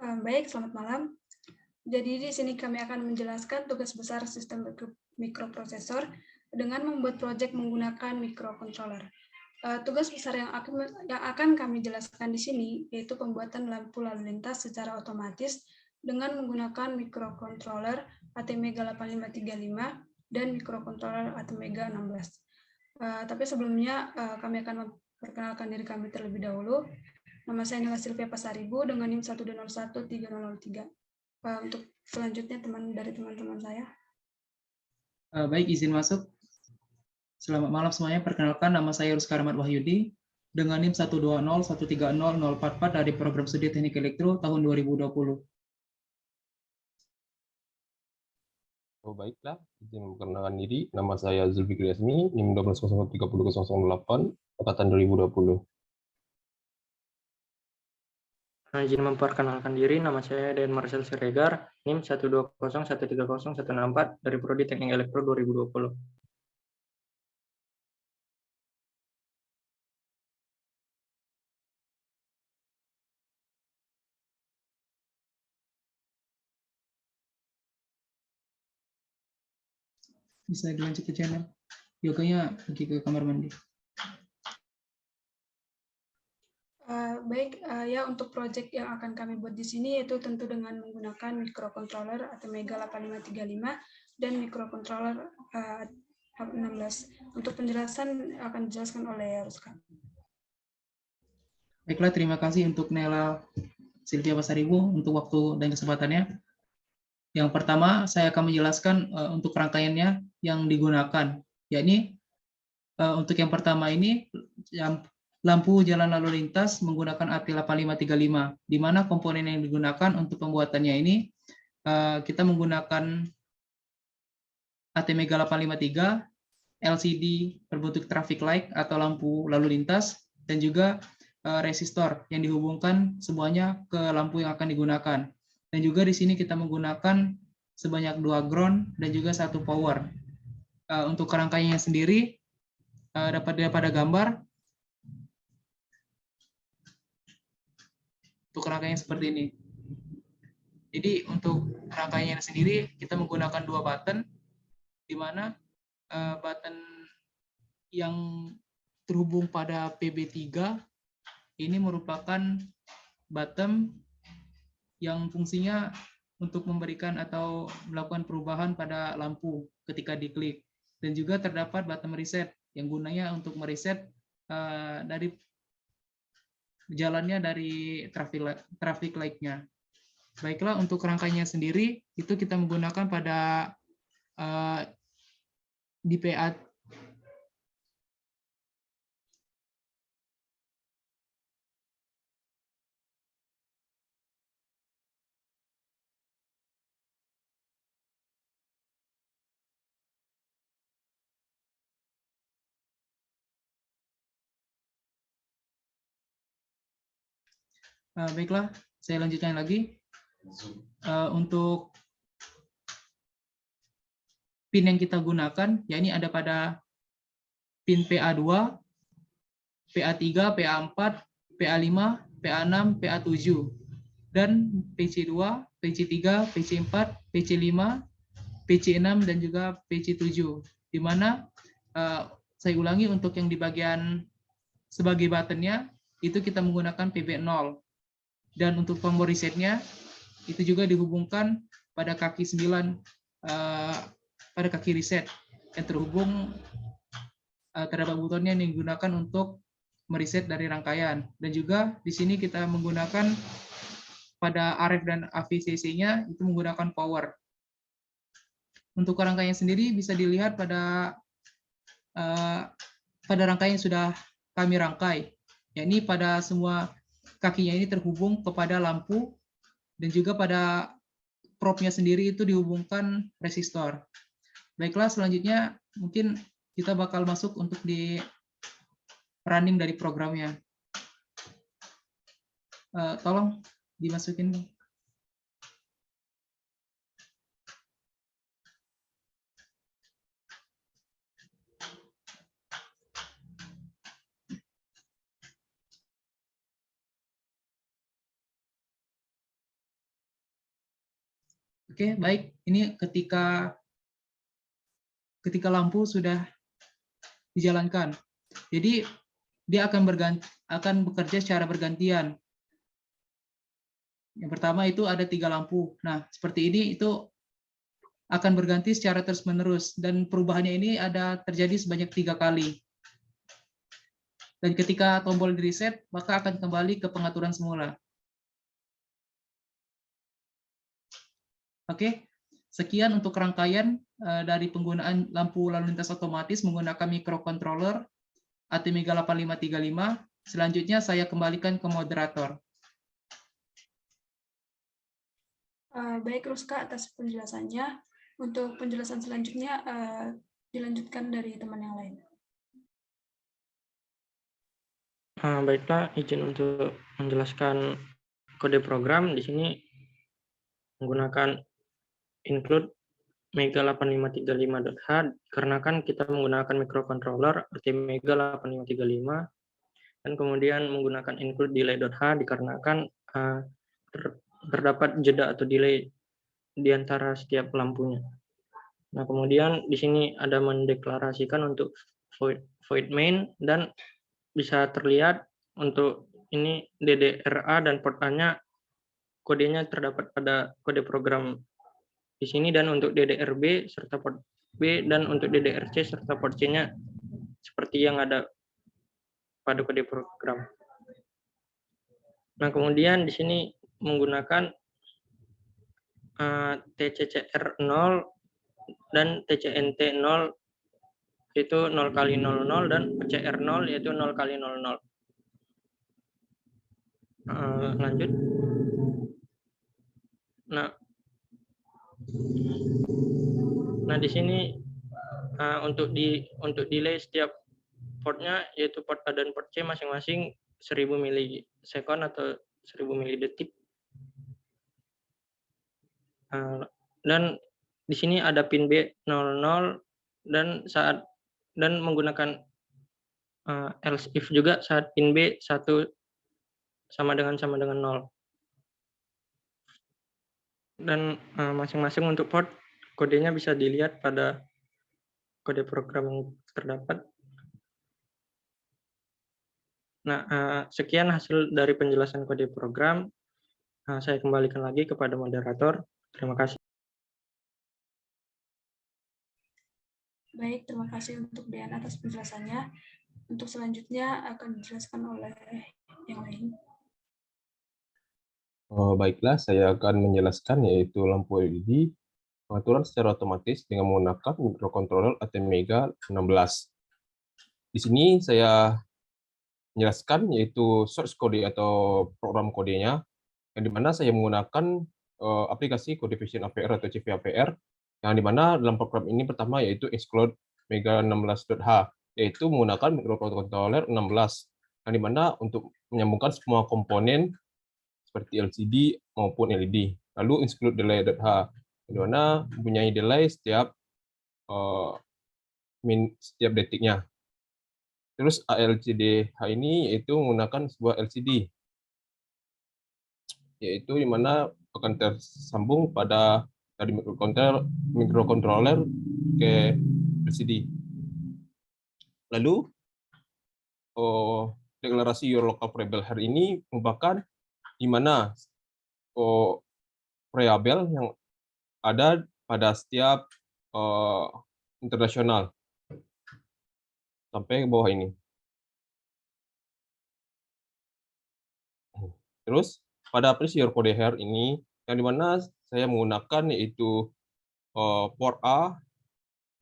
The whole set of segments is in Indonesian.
Baik, selamat malam. Jadi di sini kami akan menjelaskan tugas besar sistem mikroprosesor dengan membuat proyek menggunakan microcontroller. Tugas besar yang akan kami jelaskan di sini yaitu pembuatan lampu lalu lintas secara otomatis dengan menggunakan microcontroller ATmega 8535 dan microcontroller ATmega 16. Tapi sebelumnya kami akan memperkenalkan diri kami terlebih dahulu. Nama saya adalah Sylvia Pasaribu dengan NIM 1201303. Untuk selanjutnya teman-teman saya. Baik, izin masuk. Selamat malam semuanya. Perkenalkan, nama saya Ruska Rahmat Wahyudi dengan NIM 120130044 dari program studi Teknik Elektro tahun 2020. Oh, baiklah, izin memperkenalkan diri. Nama saya Zulfikri Yasmi, NIM 12013008, angkatan 2020. Izin memperkenalkan diri, nama saya Dean Marcel Siregar, NIM 120130164 dari Prodi Teknik Elektro 2020. Bisa dilanjut ke channel. Yoganya pergi ke kamar mandi. Baik, ya untuk proyek yang akan kami buat di sini yaitu tentu dengan menggunakan microcontroller ATmega 8535 dan microcontroller 16. Untuk penjelasan akan dijelaskan oleh Ruska. Baiklah, terima kasih untuk Nela Sylvia Pasaribu untuk waktu dan kesempatannya. Yang pertama, saya akan menjelaskan untuk rangkaiannya yang digunakan, yakni untuk yang pertama ini lampu jalan lalu lintas menggunakan AT8535, di mana komponen yang digunakan untuk pembuatannya ini kita menggunakan ATmega 853, LCD berbentuk traffic light atau lampu lalu lintas, dan juga resistor yang dihubungkan semuanya ke lampu yang akan digunakan. Dan juga di sini kita menggunakan sebanyak 2 ground dan juga 1 power. Untuk rangkaiannya sendiri dapat dilihat pada gambar. Untuk rangkaian seperti ini. Jadi untuk rangkaiannya sendiri kita menggunakan 2 button, di mana button yang terhubung pada PB3 ini merupakan button yang fungsinya untuk memberikan atau melakukan perubahan pada lampu ketika diklik. Dan juga terdapat button reset yang gunanya untuk mereset dari jalannya dari traffic light-nya. Baiklah, untuk rangkaiannya sendiri itu kita menggunakan pada di PA baiklah, saya lanjutkan lagi. Untuk pin yang kita gunakan, yakni ada pada pin PA2, PA3, PA4, PA5, PA6, PA7, dan PC2, PC3, PC4, PC5, PC6, dan juga PC7. Di mana, saya ulangi, untuk yang di bagian sebagai buttonnya, itu kita menggunakan PB0. Dan untuk tombol resetnya, itu juga dihubungkan pada kaki 9, pada kaki reset yang terhubung terdapat butonnya yang digunakan untuk mereset dari rangkaian. Dan juga di sini kita menggunakan pada RF dan AVCC-nya itu menggunakan power. Untuk rangkaian sendiri bisa dilihat pada rangkaian yang sudah kami rangkai, yakni pada semua kakinya ini terhubung kepada lampu, dan juga pada probe-nya sendiri itu dihubungkan resistor. Baiklah, selanjutnya mungkin kita bakal masuk untuk di running dari programnya. Tolong dimasukin. Oke, baik. Ini ketika lampu sudah dijalankan. Jadi dia akan bekerja secara bergantian. Yang pertama itu ada 3 lampu. Nah, seperti ini itu akan berganti secara terus-menerus dan perubahannya ini ada terjadi sebanyak 3 kali. Dan ketika tombol di reset, maka akan kembali ke pengaturan semula. Oke, sekian untuk rangkaian dari penggunaan lampu lalu lintas otomatis menggunakan microcontroller ATmega 8535. Selanjutnya saya kembalikan ke moderator. Baik Ruska atas penjelasannya. Untuk penjelasan selanjutnya dilanjutkan dari teman yang lain. Baiklah, izin untuk menjelaskan kode program di sini menggunakan include Mega 8535.h karena kan kita menggunakan microcontroller ATmega 8535 dan kemudian menggunakan include delay.h dikarenakan terdapat jeda atau delay di antara setiap lampunya. Nah, kemudian di sini ada mendeklarasikan untuk void main dan bisa terlihat untuk ini DDRA dan port A-nya kodenya terdapat pada kode program di sini, dan untuk DDRB serta port B dan untuk DDRC serta port C-nya seperti yang ada pada kode program. Nah, kemudian di sini menggunakan TCCR 0 dan TCNT 0 yaitu 0 kali 00 dan PCR 0 yaitu 0 kali 00. Lanjut. Nah di sini untuk delay setiap portnya yaitu port A dan port C masing-masing 1000 milisekund atau 1000 milidetik. Dan di sini ada pin B00 dan menggunakan else if juga saat pin B 1 sama dengan 0. Dan masing-masing untuk port kodenya bisa dilihat pada kode program yang terdapat. Nah, sekian hasil dari penjelasan kode program. Saya kembalikan lagi kepada moderator. Terima kasih. Baik, terima kasih untuk Dian atas penjelasannya. Untuk selanjutnya akan dijelaskan oleh yang lain. Baiklah, saya akan menjelaskan yaitu lampu LED pengaturan secara otomatis dengan menggunakan microcontroller ATmega 16. Di sini saya menjelaskan yaitu source kode atau program kodenya, yang dimana saya menggunakan aplikasi Code Vision APR atau CVAPR, yang dimana dalam program ini pertama yaitu exclude Mega 16.h, yaitu menggunakan microcontroller 16, yang dimana untuk menyambungkan semua komponen seperti LCD maupun LED. Lalu exclude delay.h, di mana mempunyai delay setiap detiknya. Terus ALCDH ini yaitu menggunakan sebuah LCD, yaitu di mana akan tersambung pada dari microcontroller ke LCD. Lalu deklarasi your local variable hari ini merupakan di mana variabel yang ada pada setiap internasional sampai ke bawah ini. Terus pada aplikasi kode here ini yang dimana saya menggunakan yaitu port A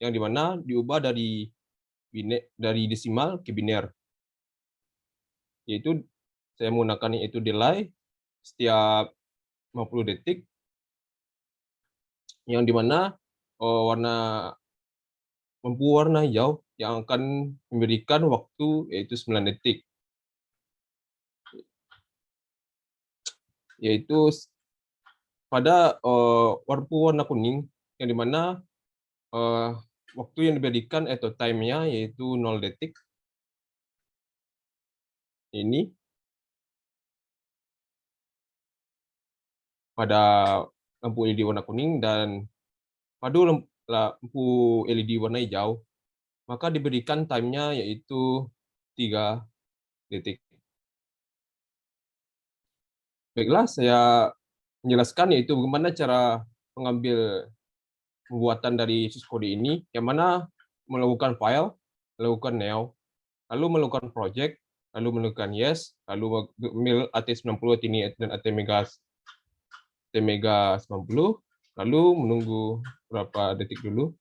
yang dimana diubah dari desimal ke biner, yaitu saya menggunakan yaitu delay setiap 50 detik yang dimana lampu warna hijau yang akan memberikan waktu yaitu 9 detik, yaitu pada lampu warna kuning yang dimana waktu yang diberikan atau time-nya yaitu 0 detik. Ini pada lampu LED warna kuning dan padu lampu LED warna hijau, maka diberikan time-nya yaitu 3 detik. Baiklah, saya menjelaskan yaitu bagaimana cara mengambil pembuatan dari source kode ini, yang mana melakukan file, melakukan new, lalu melakukan project, lalu melakukan yes, lalu mengambil AT90 ini dan ATmega 90, lalu menunggu berapa detik dulu.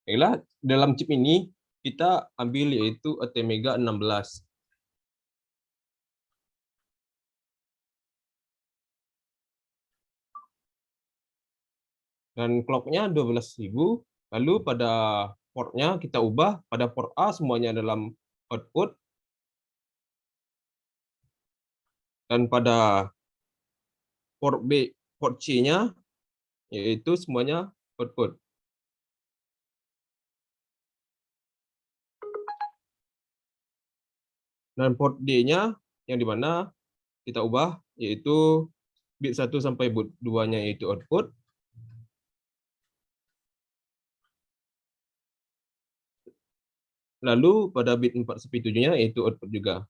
Baiklah, dalam chip ini kita ambil yaitu ATmega 16. Dan clock-nya 12.000, lalu pada port-nya kita ubah pada port A semuanya dalam output, dan pada port B, port C-nya yaitu semuanya output. Dan port D-nya yang dimana kita ubah yaitu bit 1 sampai bit 2-nya yaitu output. Lalu pada bit 4 sampai 7-nya yaitu output juga.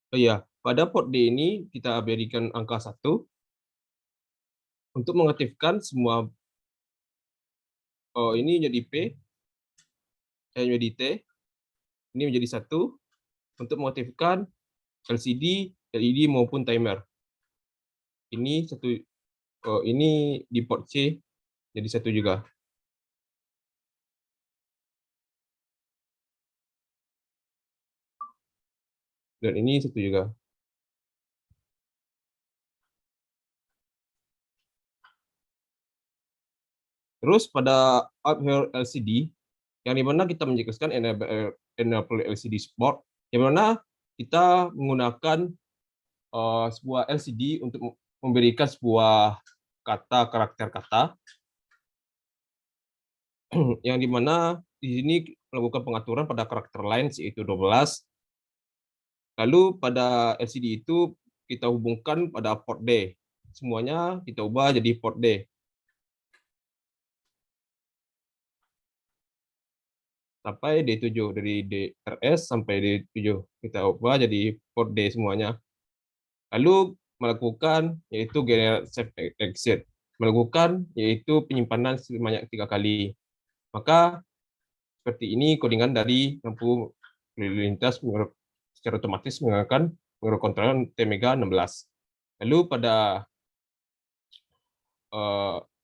Oh iya, pada port D ini kita berikan angka 1 untuk mengaktifkan semua. Oh, ini jadi P, jadi T, ini menjadi 1 untuk mengaktifkan LCD, LED maupun timer. Ini satu, ini di port C jadi 1 juga. Dan ini 1 juga. Terus pada out here LCD, yang dimana kita menjelaskan enable LCD support, yang mana kita menggunakan sebuah LCD untuk memberikan sebuah karakter kata, yang dimana di sini melakukan pengaturan pada karakter lines yaitu 12. Lalu pada LCD itu kita hubungkan pada port D. Semuanya kita ubah jadi port D. Sampai D7, dari DRS sampai D7 kita ubah jadi port D semuanya. Lalu melakukan yaitu generate save exit, melakukan yaitu penyimpanan sebanyak 3 kali. Maka seperti ini codingan dari lampu lalu lintas secara otomatis menggunakan microcontroller ATmega 16. Lalu pada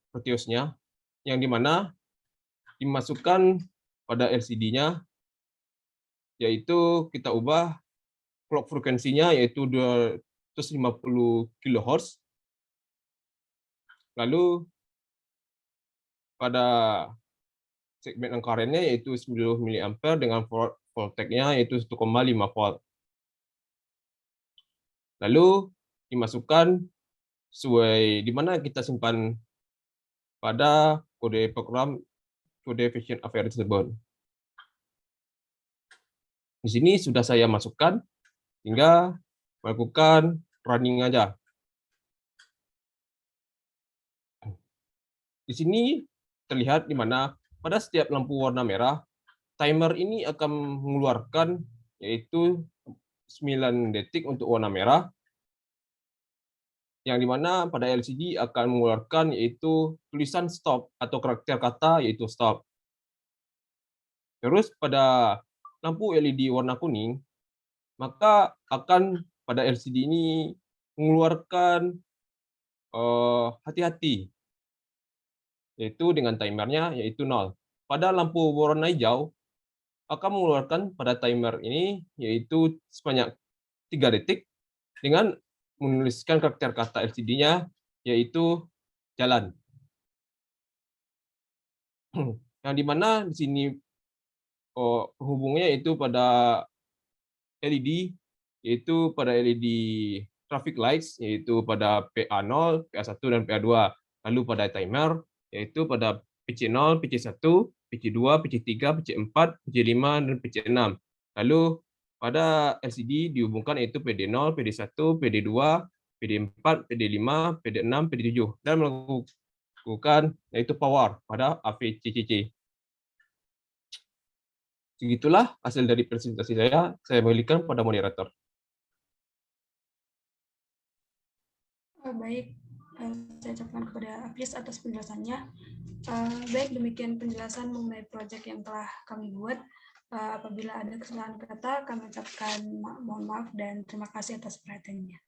Proteus-nya, yang dimana dimasukkan pada LCD-nya, yaitu kita ubah clock frekuensinya yaitu 250 kHz. Lalu pada segmen current-nya yaitu 10 mA dengan voltage-nya yaitu 1,5 volt. Lalu dimasukkan sesuai di mana kita simpan pada kode program, kode version affair tersebut. Di sini sudah saya masukkan, hingga melakukan running aja. Di sini terlihat di mana pada setiap lampu warna merah, timer ini akan mengeluarkan yaitu 9 detik untuk warna merah, yang dimana pada LCD akan mengeluarkan yaitu tulisan stop atau karakter kata yaitu stop. Terus pada lampu LED warna kuning, maka akan pada LCD ini mengeluarkan hati-hati, yaitu dengan timernya yaitu 0. Pada lampu warna hijau akan mengeluarkan pada timer ini yaitu sebanyak 3 detik dengan menuliskan karakter kata LCD-nya yaitu jalan. Yang dimana di sini penghubungnya yaitu pada LED, yaitu pada LED traffic lights yaitu pada PA0, PA1 dan PA2. Lalu pada timer yaitu pada PC0, PC1, PC2, PC3, PC4, PC5 dan PC6. Lalu pada LCD dihubungkan yaitu PD0, PD1, PD2, PD4, PD5, PD6, PD7 dan melakukan yaitu power pada AVCCC. Segitulah hasil dari presentasi saya. Saya berikan pada moderator. Baik, saya ucapkan kepada Apis atas penjelasannya. Baik, demikian penjelasan mengenai proyek yang telah kami buat. Apabila ada kesalahan kata, kami ucapkan mohon maaf dan terima kasih atas perhatiannya.